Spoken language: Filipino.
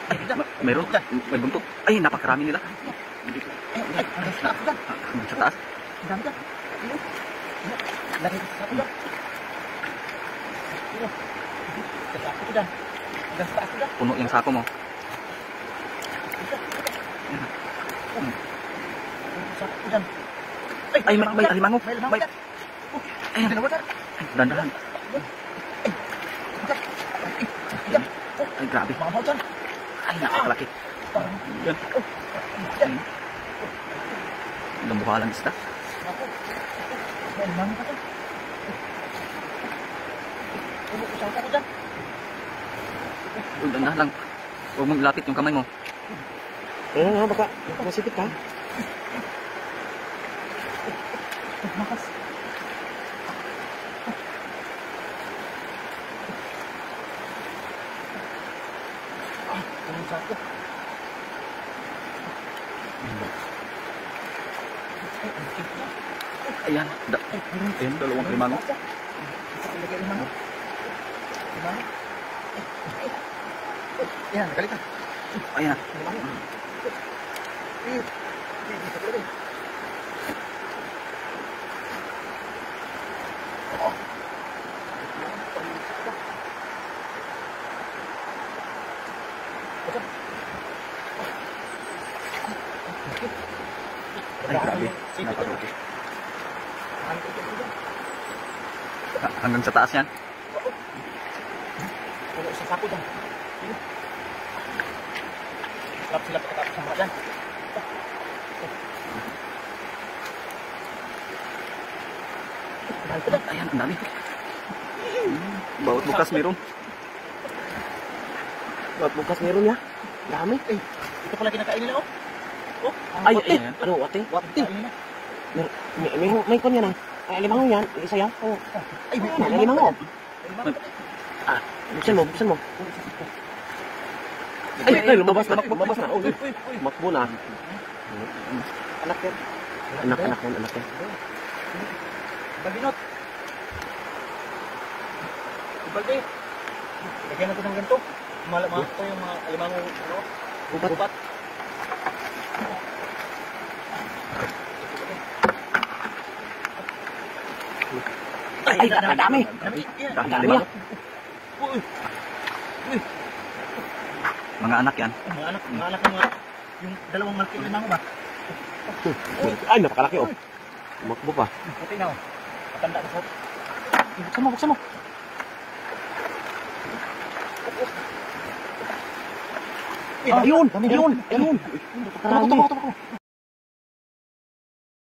Ay, meron. May buntot. Ay, napakarami nila. Hanggang sa taas dyan. Sa taas. Ang dami dyan. Lagi sa taas dyan. Sa taas dyan. Hanggang sa taas dyan. Puno yung sako mo. Ay, may alimango. May alimango dyan. Ay, dalawa dyan. dandahan. Ay, grabe. Mabaw dyan. Ay, napakalaki. Yan. Lambuhalang isda. May alimango pa dyan. Usap ako dyan. Dandahan lang. Huwag mong ilapit yung kamay mo. Ayun nga, baka masipit ka. Makas. Usap ko. Ayan. Ayan, dalawang alimango. Lagi alimango. Alimango. Yan, galit ka. Ayan. Ay, grabe. Napakalaki. Hanggang sa taas yan. Puno sa sapo dyan. Sarap sila pagkatapos ng mga dyan. Ayan, ang dami. Bawat bukas meron. Bawat bukas meron ya. Dami. Ito pala kinakain nila, oh. Oh, Ay, wati. ano, wati? wati. May kon yan ah. Ay, alimango yan. Isa yan. Oh. Ay, may Alimango. Ah, Buksan mo. Ay, lumabas na. Oh, makbo na. anak yan. Anak yan. Baginot. Ibalde. Lagyan natin ng ganito. Malaman ito yung mga alimango, ano? Gubat. Ay, dami. Dami. Uy. Mga anak yan. Mga anak ng mga yung dalawang malaki alimango ba? Ay, napakalaki oh. Makbo pa. Puti na, oh. Matanda na po. Buksan mo. Ayun. Tumakbo.